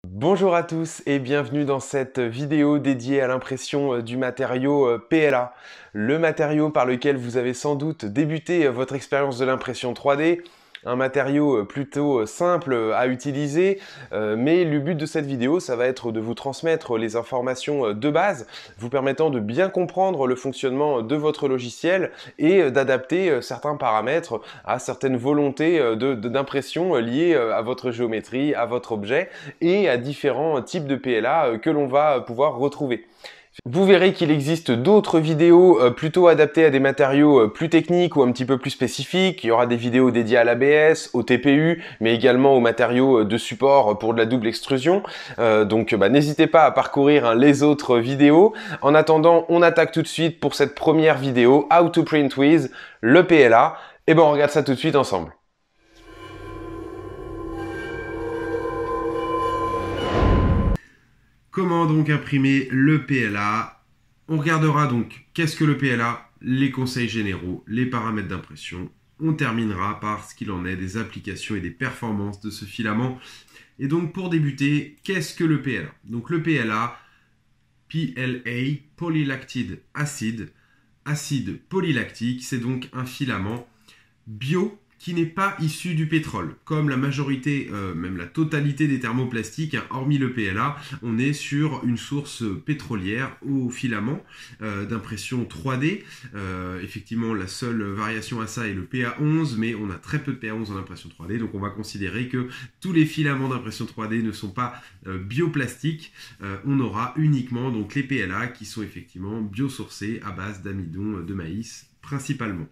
Bonjour à tous et bienvenue dans cette vidéo dédiée à l'impression du matériau PLA. Le matériau par lequel vous avez sans doute débuté votre expérience de l'impression 3D. Un matériau plutôt simple à utiliser, mais le but de cette vidéo, ça va être de vous transmettre les informations de base, vous permettant de bien comprendre le fonctionnement de votre logiciel et d'adapter certains paramètres à certaines volontés d'impression liées à votre géométrie, à votre objet et à différents types de PLA que l'on va pouvoir retrouver. Vous verrez qu'il existe d'autres vidéos plutôt adaptées à des matériaux plus techniques ou un petit peu plus spécifiques. Il y aura des vidéos dédiées à l'ABS, au TPU, mais également aux matériaux de support pour de la double extrusion. Donc n'hésitez pas à parcourir les autres vidéos. En attendant, on attaque tout de suite pour cette première vidéo, How to Print with le PLA. Et on regarde ça tout de suite ensemble. Comment donc imprimer le PLA? On regardera donc qu'est-ce que le PLA, les conseils généraux, les paramètres d'impression. On terminera par ce qu'il en est des applications et des performances de ce filament. Et donc pour débuter, qu'est-ce que le PLA? Donc le PLA, PLA, polylactide acide, acide polylactique, c'est donc un filament bio qui n'est pas issu du pétrole. Comme la majorité, même la totalité des thermoplastiques, hein, hormis le PLA, on est sur une source pétrolière au filament d'impression 3D. Effectivement, la seule variation à ça est le PA11, mais on a très peu de PA11 en impression 3D, donc on va considérer que tous les filaments d'impression 3D ne sont pas bioplastiques. On aura uniquement donc les PLA qui sont effectivement biosourcés à base d'amidon de maïs principalement.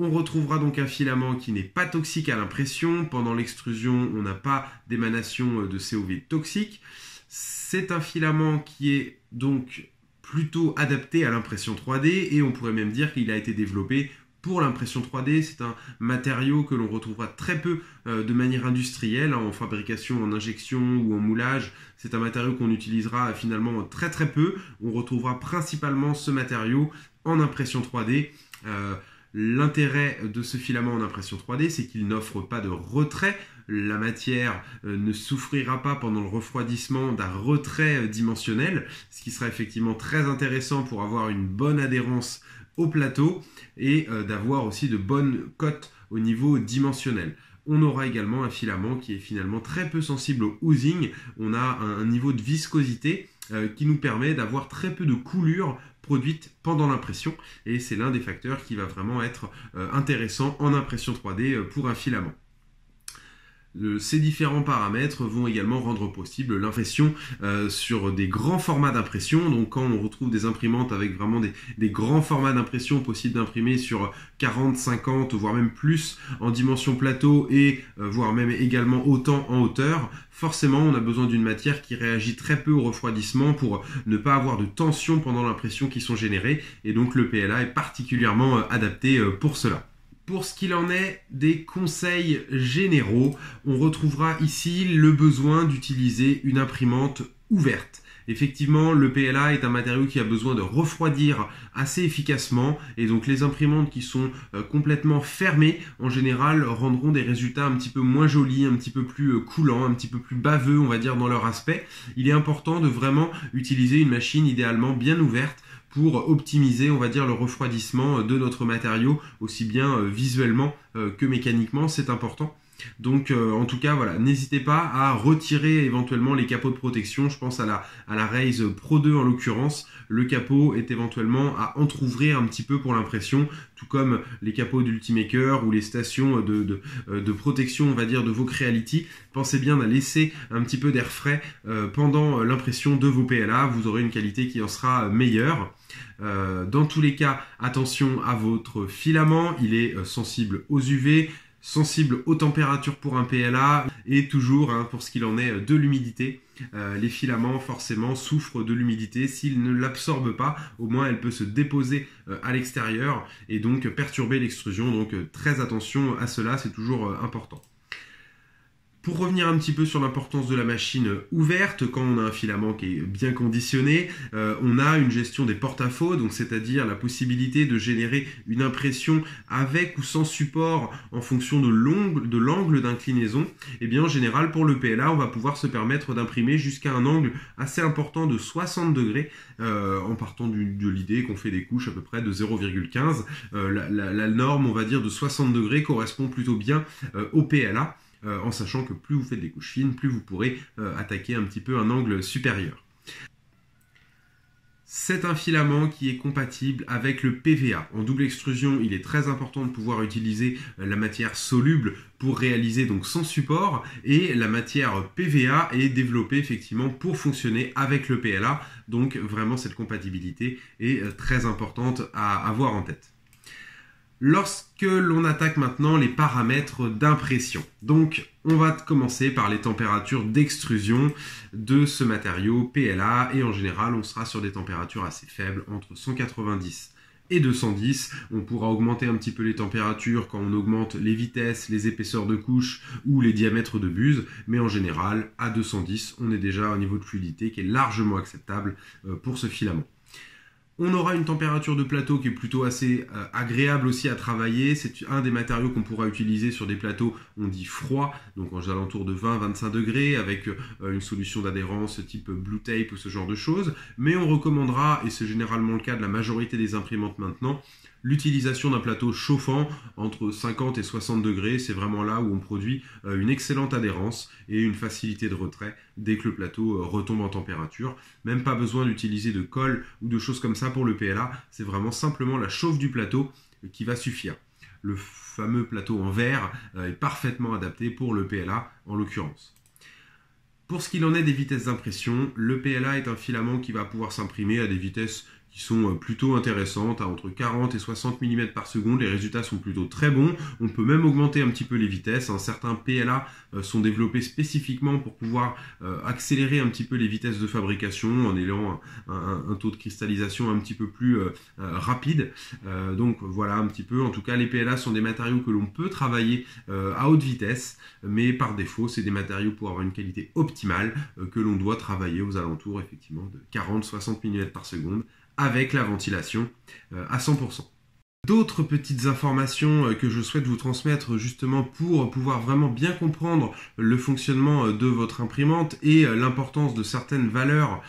On retrouvera donc un filament qui n'est pas toxique à l'impression. Pendant l'extrusion, on n'a pas d'émanation de COV toxique. C'est un filament qui est donc plutôt adapté à l'impression 3D et on pourrait même dire qu'il a été développé pour l'impression 3D. C'est un matériau que l'on retrouvera très peu de manière industrielle, en fabrication, en injection ou en moulage. C'est un matériau qu'on utilisera finalement très très peu. On retrouvera principalement ce matériau en impression 3D. L'intérêt de ce filament en impression 3D, c'est qu'il n'offre pas de retrait. La matière ne souffrira pas pendant le refroidissement d'un retrait dimensionnel, ce qui sera effectivement très intéressant pour avoir une bonne adhérence au plateau et d'avoir aussi de bonnes cotes au niveau dimensionnel. On aura également un filament qui est finalement très peu sensible au oozing. On a un niveau de viscosité qui nous permet d'avoir très peu de coulure produite pendant l'impression et c'est l'un des facteurs qui va vraiment être intéressant en impression 3D pour un filament. Ces différents paramètres vont également rendre possible l'impression sur des grands formats d'impression. Donc quand on retrouve des imprimantes avec vraiment des grands formats d'impression possible d'imprimer sur 40, 50, voire même plus en dimension plateau et voire même également autant en hauteur, forcément on a besoin d'une matière qui réagit très peu au refroidissement pour ne pas avoir de tension pendant l'impression qui sont générées et donc le PLA est particulièrement adapté pour cela. Pour ce qu'il en est des conseils généraux, on retrouvera ici le besoin d'utiliser une imprimante ouverte. Effectivement, le PLA est un matériau qui a besoin de refroidir assez efficacement et donc les imprimantes qui sont complètement fermées, en général, rendront des résultats un petit peu moins jolis, un petit peu plus coulants, un petit peu plus baveux, on va dire, dans leur aspect. Il est important de vraiment utiliser une machine idéalement bien ouverte pour optimiser, on va dire, le refroidissement de notre matériau, aussi bien visuellement que mécaniquement, c'est important. Donc en tout cas, voilà, n'hésitez pas à retirer éventuellement les capots de protection. Je pense à la Raise Pro 2 en l'occurrence. Le capot est éventuellement à entrouvrir un petit peu pour l'impression, tout comme les capots d'Ultimaker ou les stations de protection, on va dire, de vos Creality. Pensez bien à laisser un petit peu d'air frais pendant l'impression de vos PLA. Vous aurez une qualité qui en sera meilleure. Dans tous les cas, attention à votre filament. Il est sensible aux UV, sensible aux températures pour un PLA et toujours pour ce qu'il en est de l'humidité. Les filaments forcément souffrent de l'humidité. S'ils ne l'absorbent pas, au moins elle peut se déposer à l'extérieur et donc perturber l'extrusion. Donc très attention à cela, c'est toujours important. Pour revenir un petit peu sur l'importance de la machine ouverte, quand on a un filament qui est bien conditionné, on a une gestion des porte-à-faux, donc c'est-à-dire la possibilité de générer une impression avec ou sans support en fonction de l'angle d'inclinaison. Et bien en général pour le PLA, on va pouvoir se permettre d'imprimer jusqu'à un angle assez important de 60 degrés en partant de l'idée qu'on fait des couches à peu près de 0,15. La norme, on va dire, de 60 degrés correspond plutôt bien au PLA. En sachant que plus vous faites des couches fines, plus vous pourrez attaquer un petit peu un angle supérieur. C'est un filament qui est compatible avec le PVA. En double extrusion, il est très important de pouvoir utiliser la matière soluble pour réaliser donc son support, et la matière PVA est développée effectivement pour fonctionner avec le PLA. Donc vraiment cette compatibilité est très importante à avoir en tête. Lorsque l'on attaque maintenant les paramètres d'impression. Donc, on va commencer par les températures d'extrusion de ce matériau PLA, et en général, on sera sur des températures assez faibles, entre 190 et 210. On pourra augmenter un petit peu les températures quand on augmente les vitesses, les épaisseurs de couche ou les diamètres de buse, mais en général, à 210, on est déjà au niveau de fluidité qui est largement acceptable pour ce filament. On aura une température de plateau qui est plutôt assez agréable aussi à travailler. C'est un des matériaux qu'on pourra utiliser sur des plateaux, on dit froids, donc aux alentours de 20-25 degrés, avec une solution d'adhérence type Blue Tape ou ce genre de choses. Mais on recommandera, et c'est généralement le cas de la majorité des imprimantes maintenant, l'utilisation d'un plateau chauffant entre 50 et 60 degrés. C'est vraiment là où on produit une excellente adhérence et une facilité de retrait dès que le plateau retombe en température. Même pas besoin d'utiliser de colle ou de choses comme ça pour le PLA, c'est vraiment simplement la chauffe du plateau qui va suffire. Le fameux plateau en verre est parfaitement adapté pour le PLA en l'occurrence. Pour ce qu'il en est des vitesses d'impression, le PLA est un filament qui va pouvoir s'imprimer à des vitesses qui sont plutôt intéressantes, à entre 40 et 60 mm par seconde. Les résultats sont plutôt très bons. On peut même augmenter un petit peu les vitesses. Certains PLA sont développés spécifiquement pour pouvoir accélérer un petit peu les vitesses de fabrication en ayant un taux de cristallisation un petit peu plus rapide. Donc voilà un petit peu. En tout cas, les PLA sont des matériaux que l'on peut travailler à haute vitesse, mais par défaut, c'est des matériaux pour avoir une qualité optimale que l'on doit travailler aux alentours effectivement de 40-60 mm par seconde, avec la ventilation à 100%. D'autres petites informations que je souhaite vous transmettre justement pour pouvoir vraiment bien comprendre le fonctionnement de votre imprimante et l'importance de certaines valeurs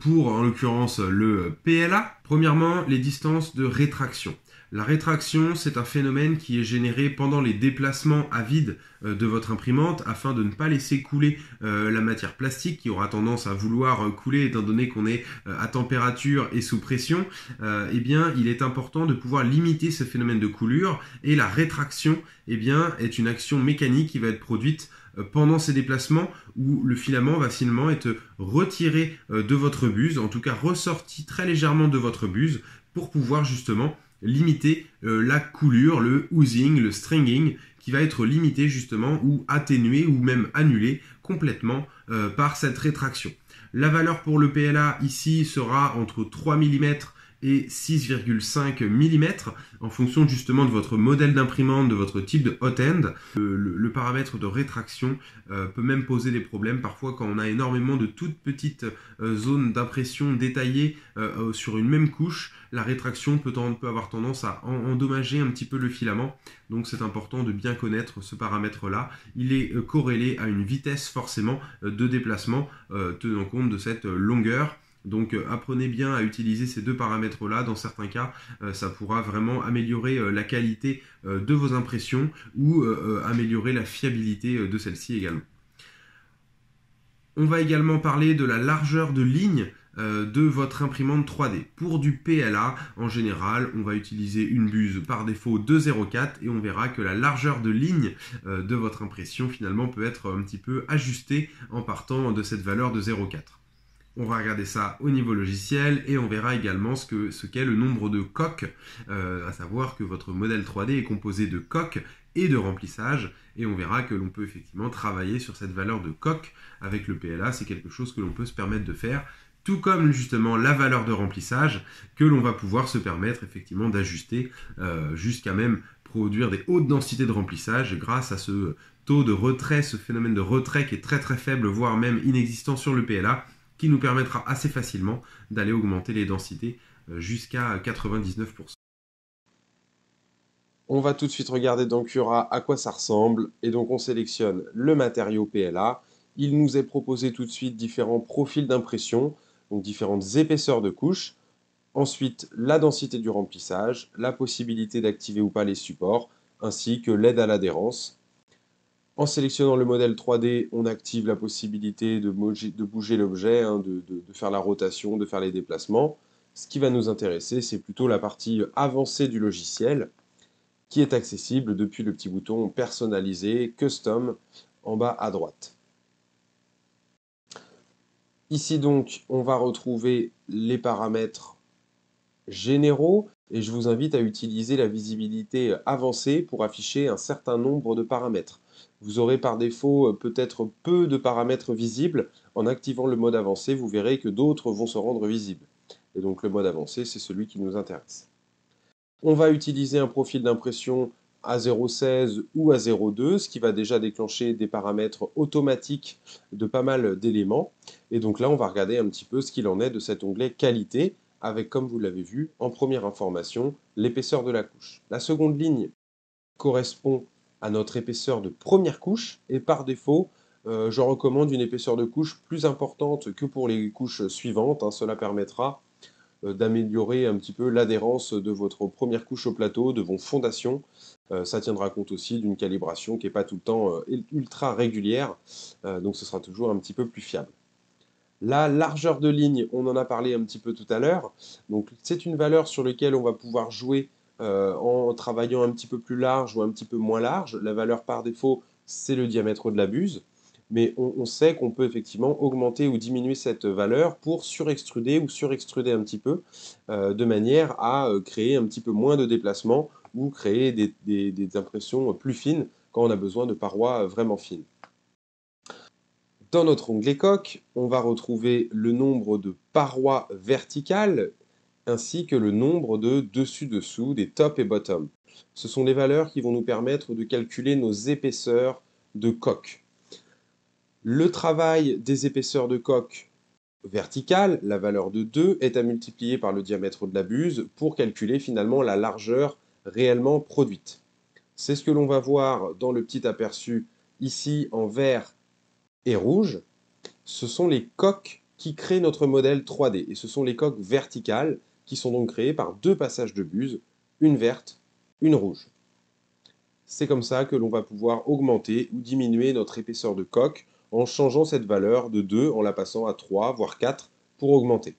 pour en l'occurrence le PLA. Premièrement, les distances de rétraction. La rétraction, c'est un phénomène qui est généré pendant les déplacements à vide de votre imprimante afin de ne pas laisser couler la matière plastique qui aura tendance à vouloir couler étant donné qu'on est à température et sous pression. Eh bien, il est important de pouvoir limiter ce phénomène de coulure, et la rétraction est une action mécanique qui va être produite pendant ces déplacements où le filament va finalement être retiré de votre buse, en tout cas ressorti très légèrement de votre buse pour pouvoir justement limiter la coulure, le oozing, le stringing, qui va être limité justement ou atténué ou même annulé complètement par cette rétraction. La valeur pour le PLA ici sera entre 3 mm et 6,5 mm en fonction justement de votre modèle d'imprimante, de votre type de hot end. Le paramètre de rétraction peut même poser des problèmes parfois quand on a énormément de toutes petites zones d'impression détaillées sur une même couche. La rétraction peut avoir tendance à endommager un petit peu le filament, donc c'est important de bien connaître ce paramètre-là. Il est corrélé à une vitesse forcément de déplacement tenant compte de cette longueur. Donc apprenez bien à utiliser ces deux paramètres-là. Dans certains cas, ça pourra vraiment améliorer la qualité de vos impressions ou améliorer la fiabilité de celles-ci également. On va également parler de la largeur de ligne de votre imprimante 3D. Pour du PLA, en général, on va utiliser une buse par défaut de 0,4 et on verra que la largeur de ligne de votre impression finalement peut être un petit peu ajustée en partant de cette valeur de 0,4. On va regarder ça au niveau logiciel et on verra également ce qu'est le nombre de coques, à savoir que votre modèle 3D est composé de coques et de remplissage, et on verra que l'on peut effectivement travailler sur cette valeur de coque avec le PLA. C'est quelque chose que l'on peut se permettre de faire, tout comme justement la valeur de remplissage que l'on va pouvoir se permettre effectivement d'ajuster jusqu'à même produire des hautes densités de remplissage grâce à ce taux de retrait, ce phénomène de retrait qui est très très faible, voire même inexistant sur le PLA, qui nous permettra assez facilement d'aller augmenter les densités jusqu'à 99%. On va tout de suite regarder dans Cura à quoi ça ressemble. Et donc on sélectionne le matériau PLA. Il nous est proposé tout de suite différents profils d'impression, donc différentes épaisseurs de couches. Ensuite, la densité du remplissage, la possibilité d'activer ou pas les supports, ainsi que l'aide à l'adhérence. En sélectionnant le modèle 3D, on active la possibilité de bouger l'objet, hein, de faire la rotation, de faire les déplacements. Ce qui va nous intéresser, c'est plutôt la partie avancée du logiciel, qui est accessible depuis le petit bouton personnalisé, custom, en bas à droite. Ici donc, on va retrouver les paramètres généraux et je vous invite à utiliser la visibilité avancée pour afficher un certain nombre de paramètres. Vous aurez par défaut peut-être peu de paramètres visibles. En activant le mode avancé, vous verrez que d'autres vont se rendre visibles. Et donc le mode avancé, c'est celui qui nous intéresse. On va utiliser un profil d'impression à 0,16 ou à 0,2, ce qui va déjà déclencher des paramètres automatiques de pas mal d'éléments. Et donc là, on va regarder un petit peu ce qu'il en est de cet onglet qualité, avec, comme vous l'avez vu, en première information, l'épaisseur de la couche. La seconde ligne correspond à notre épaisseur de première couche, et par défaut, je recommande une épaisseur de couche plus importante que pour les couches suivantes. Cela permettra d'améliorer un petit peu l'adhérence de votre première couche au plateau, de vos fondations. Ça tiendra compte aussi d'une calibration qui n'est pas tout le temps ultra régulière, donc ce sera toujours un petit peu plus fiable. La largeur de ligne, on en a parlé un petit peu tout à l'heure, donc c'est une valeur sur laquelle on va pouvoir jouer en travaillant un petit peu plus large ou un petit peu moins large. La valeur par défaut, c'est le diamètre de la buse, mais on sait qu'on peut effectivement augmenter ou diminuer cette valeur pour surextruder ou surextruder un petit peu, de manière à créer un petit peu moins de déplacement ou créer des impressions plus fines quand on a besoin de parois vraiment fines. Dans notre onglet coque, on va retrouver le nombre de parois verticales ainsi que le nombre de dessus-dessous, des top et bottom. Ce sont les valeurs qui vont nous permettre de calculer nos épaisseurs de coque. Le travail des épaisseurs de coque verticales, la valeur de 2, est à multiplier par le diamètre de la buse pour calculer finalement la largeur réellement produite. C'est ce que l'on va voir dans le petit aperçu ici en vert et rouge. Ce sont les coques qui créent notre modèle 3D. Et ce sont les coques verticales qui sont donc créées par deux passages de buse, une verte, une rouge. C'est comme ça que l'on va pouvoir augmenter ou diminuer notre épaisseur de coque en changeant cette valeur de 2 en la passant à 3, voire 4 pour augmenter.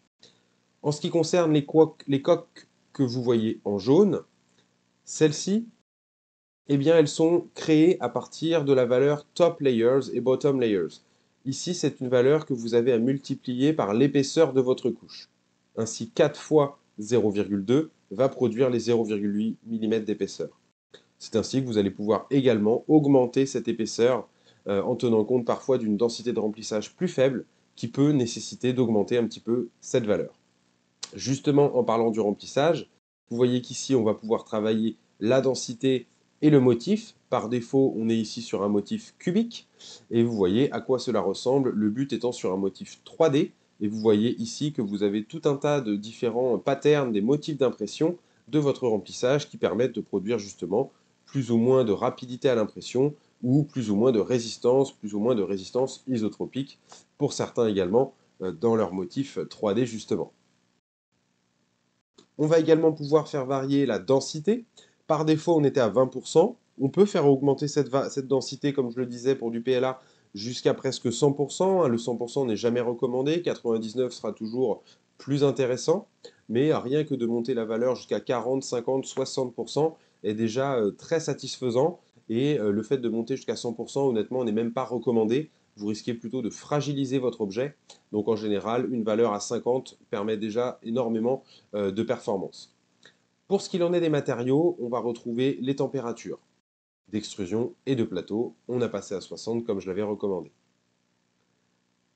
En ce qui concerne les coques que vous voyez en jaune, celles-ci, eh bien, elles sont créées à partir de la valeur top layers et bottom layers. Ici, c'est une valeur que vous avez à multiplier par l'épaisseur de votre couche. Ainsi, 4 fois 0,2 va produire les 0,8 mm d'épaisseur. C'est ainsi que vous allez pouvoir également augmenter cette épaisseur en tenant compte parfois d'une densité de remplissage plus faible qui peut nécessiter d'augmenter un petit peu cette valeur. Justement, en parlant du remplissage, vous voyez qu'ici, on va pouvoir travailler la densité et le motif. Par défaut, on est ici sur un motif cubique. Et vous voyez à quoi cela ressemble, le but étant sur un motif 3D. Et vous voyez ici que vous avez tout un tas de différents patterns, des motifs d'impression de votre remplissage qui permettent de produire justement plus ou moins de rapidité à l'impression ou plus ou moins de résistance isotropique pour certains également dans leur motif 3D justement. On va également pouvoir faire varier la densité. Par défaut, on était à 20%. On peut faire augmenter cette densité, comme je le disais, pour du PLA jusqu'à presque 100%. Le 100% n'est jamais recommandé. 99 sera toujours plus intéressant. Mais rien que de monter la valeur jusqu'à 40, 50, 60% est déjà très satisfaisant. Et le fait de monter jusqu'à 100%, honnêtement, n'est même pas recommandé. Vous risquez plutôt de fragiliser votre objet. Donc en général, une valeur à 50 permet déjà énormément de performance. Pour ce qu'il en est des matériaux, on va retrouver les températures d'extrusion et de plateau. On a passé à 60 comme je l'avais recommandé.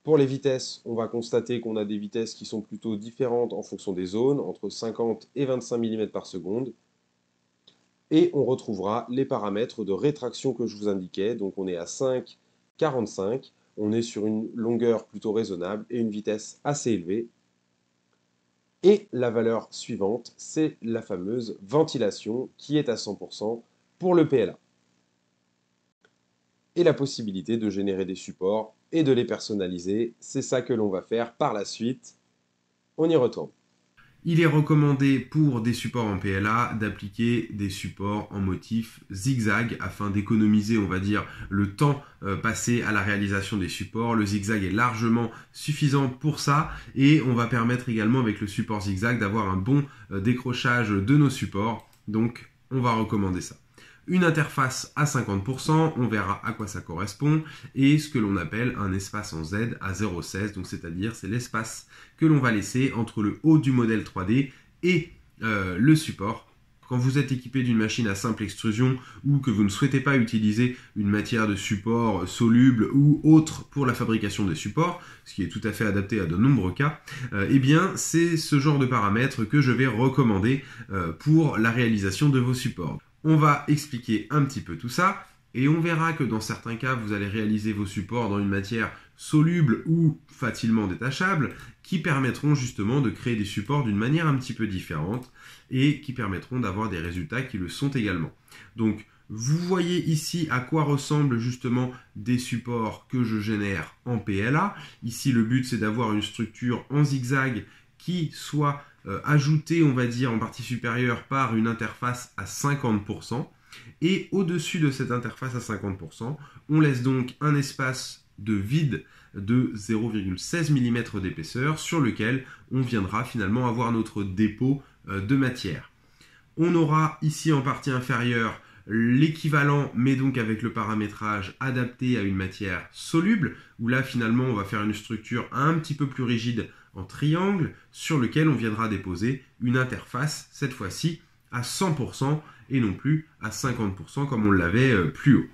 Pour les vitesses, on va constater qu'on a des vitesses qui sont plutôt différentes en fonction des zones, entre 50 et 25 mm par seconde. Et on retrouvera les paramètres de rétraction que je vous indiquais. Donc on est à 5,45. On est sur une longueur plutôt raisonnable et une vitesse assez élevée. Et la valeur suivante, c'est la fameuse ventilation qui est à 100% pour le PLA. Et la possibilité de générer des supports et de les personnaliser, c'est ça que l'on va faire par la suite. On y retourne. Il est recommandé pour des supports en PLA d'appliquer des supports en motif zigzag afin d'économiser, on va dire, le temps passé à la réalisation des supports. Le zigzag est largement suffisant pour ça et on va permettre également avec le support zigzag d'avoir un bon décrochage de nos supports. Donc on va recommander ça. Une interface à 50%, on verra à quoi ça correspond, et ce que l'on appelle un espace en Z à 0,16, donc c'est-à-dire c'est l'espace que l'on va laisser entre le haut du modèle 3D et le support. Quand vous êtes équipé d'une machine à simple extrusion ou que vous ne souhaitez pas utiliser une matière de support soluble ou autre pour la fabrication des supports, ce qui est tout à fait adapté à de nombreux cas, eh bien c'est ce genre de paramètres que je vais recommander pour la réalisation de vos supports. On va expliquer un petit peu tout ça et on verra que dans certains cas, vous allez réaliser vos supports dans une matière soluble ou facilement détachable qui permettront justement de créer des supports d'une manière un petit peu différente et qui permettront d'avoir des résultats qui le sont également. Donc, vous voyez ici à quoi ressemblent justement des supports que je génère en PLA. Ici, le but, c'est d'avoir une structure en zigzag qui soit ajoutée, on va dire, en partie supérieure par une interface à 50%. Et au-dessus de cette interface à 50%, on laisse donc un espace de vide de 0,16 mm d'épaisseur sur lequel on viendra finalement avoir notre dépôt de matière. On aura ici en partie inférieure l'équivalent, mais donc avec le paramétrage adapté à une matière soluble, où là finalement on va faire une structure un petit peu plus rigide en triangle, sur lequel on viendra déposer une interface, cette fois-ci à 100% et non plus à 50% comme on l'avait plus haut.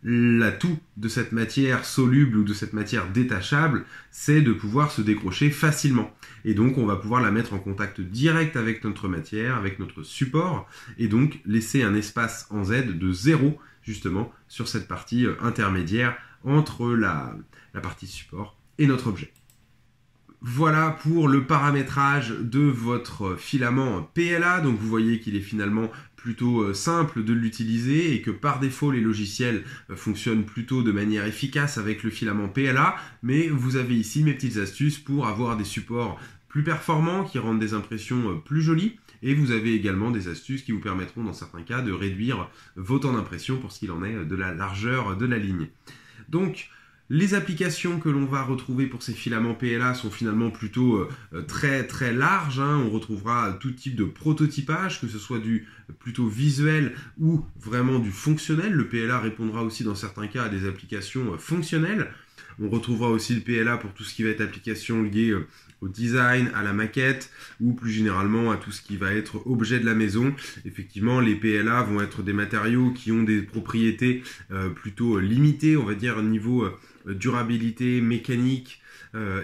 L'atout de cette matière soluble ou de cette matière détachable, c'est de pouvoir se décrocher facilement. Et donc, on va pouvoir la mettre en contact direct avec notre matière, avec notre support, et donc laisser un espace en Z de 0, justement, sur cette partie intermédiaire entre la partie support et notre objet. Voilà pour le paramétrage de votre filament PLA. Donc vous voyez qu'il est finalement plutôt simple de l'utiliser et que par défaut les logiciels fonctionnent plutôt de manière efficace avec le filament PLA. Mais vous avez ici mes petites astuces pour avoir des supports plus performants qui rendent des impressions plus jolies. Et vous avez également des astuces qui vous permettront dans certains cas de réduire vos temps d'impression pour ce qu'il en est de la largeur de la ligne. Donc, les applications que l'on va retrouver pour ces filaments PLA sont finalement plutôt très très larges. On retrouvera tout type de prototypage, que ce soit du plutôt visuel ou vraiment du fonctionnel. Le PLA répondra aussi dans certains cas à des applications fonctionnelles. On retrouvera aussi le PLA pour tout ce qui va être application liée au design, à la maquette ou plus généralement à tout ce qui va être objet de la maison. Effectivement, les PLA vont être des matériaux qui ont des propriétés plutôt limitées, on va dire au niveau durabilité mécanique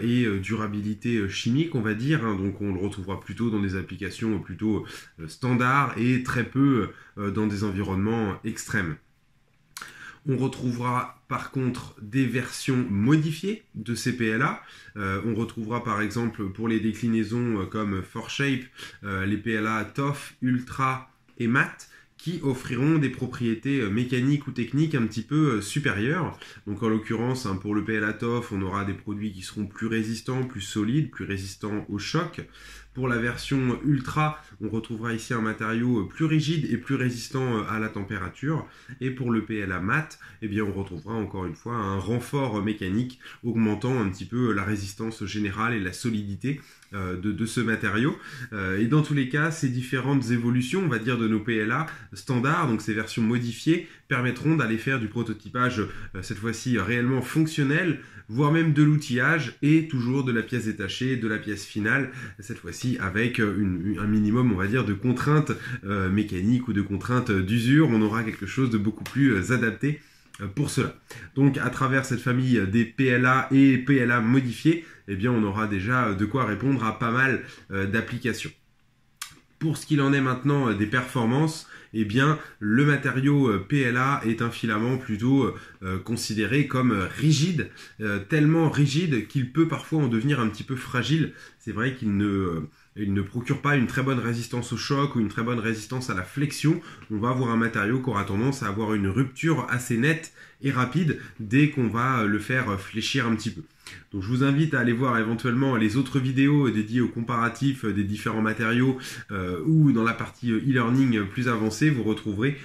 et durabilité chimique, on va dire. Donc on le retrouvera plutôt dans des applications plutôt standards et très peu dans des environnements extrêmes. On retrouvera par contre des versions modifiées de ces PLA. On retrouvera par exemple pour les déclinaisons comme 4Shape, les PLA TOF, Ultra et Matte, qui offriront des propriétés mécaniques ou techniques un petit peu supérieures. Donc en l'occurrence, pour le PLA TOF, on aura des produits qui seront plus résistants, plus solides, plus résistants au choc. Pour la version Ultra, on retrouvera ici un matériau plus rigide et plus résistant à la température. Et pour le PLA Matte, eh bien, on retrouvera encore une fois un renfort mécanique augmentant un petit peu la résistance générale et la solidité de ce matériau. Et dans tous les cas, ces différentes évolutions, on va dire, de nos PLA standards, donc ces versions modifiées, permettront d'aller faire du prototypage, cette fois-ci réellement fonctionnel, voire même de l'outillage et toujours de la pièce détachée, de la pièce finale, cette fois-ci avec un minimum, on va dire, de contraintes mécaniques ou de contraintes d'usure. On aura quelque chose de beaucoup plus adapté pour cela. Donc à travers cette famille des PLA et PLA modifiés, eh bien on aura déjà de quoi répondre à pas mal d'applications. Pour ce qu'il en est maintenant des performances, eh bien le matériau PLA est un filament plutôt considéré comme rigide, tellement rigide qu'il peut parfois en devenir un petit peu fragile. C'est vrai qu'il ne procure pas une très bonne résistance au choc ou une très bonne résistance à la flexion. On va avoir un matériau qui aura tendance à avoir une rupture assez nette et rapide dès qu'on va le faire fléchir un petit peu. Donc je vous invite à aller voir éventuellement les autres vidéos dédiées au comparatif des différents matériaux ou dans la partie e-learning plus avancée, vous retrouverez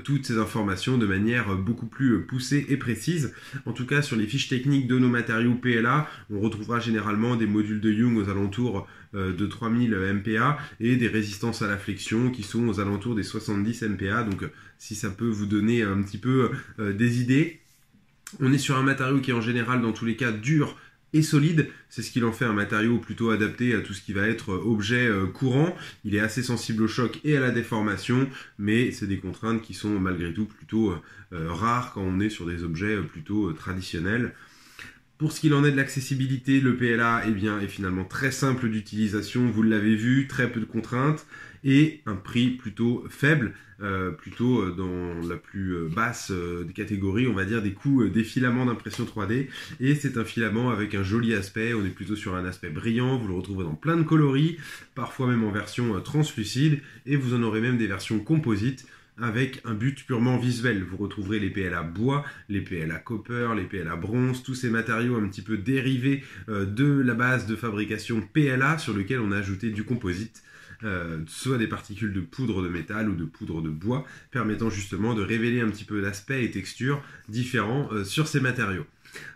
toutes ces informations de manière beaucoup plus poussée et précise. En tout cas, sur les fiches techniques de nos matériaux PLA, on retrouvera généralement des modules de Young aux alentours de 3000 MPa et des résistances à la flexion qui sont aux alentours des 70 MPa. Donc si ça peut vous donner un petit peu des idées. On est sur un matériau qui est en général dans tous les cas dur et solide, c'est ce qui en fait un matériau plutôt adapté à tout ce qui va être objet courant. Il est assez sensible au choc et à la déformation, mais c'est des contraintes qui sont malgré tout plutôt rares quand on est sur des objets plutôt traditionnels. Pour ce qu'il en est de l'accessibilité, le PLA est finalement très simple d'utilisation, vous l'avez vu, très peu de contraintes et un prix plutôt faible, plutôt dans la plus basse des catégories, on va dire des coûts des filaments d'impression 3D. Et c'est un filament avec un joli aspect, on est plutôt sur un aspect brillant, vous le retrouvez dans plein de coloris, parfois même en version translucide, et vous en aurez même des versions composites, avec un but purement visuel. Vous retrouverez les PLA bois, les PLA copper, les PLA bronze, tous ces matériaux un petit peu dérivés de la base de fabrication PLA sur lequel on a ajouté du composite, soit des particules de poudre de métal ou de poudre de bois, permettant justement de révéler un petit peu d'aspect et texture différents sur ces matériaux.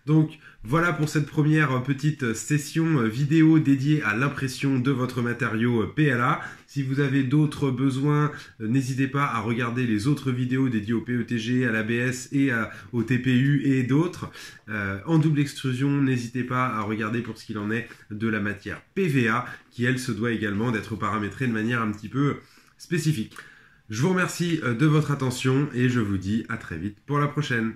Donc voilà pour cette première petite session vidéo dédiée à l'impression de votre matériau PLA. Si vous avez d'autres besoins, n'hésitez pas à regarder les autres vidéos dédiées au PETG, à l'ABS et au TPU et d'autres. En double extrusion, n'hésitez pas à regarder pour ce qu'il en est de la matière PVA qui, elle, se doit également d'être paramétrée de manière un petit peu spécifique. Je vous remercie de votre attention et je vous dis à très vite pour la prochaine.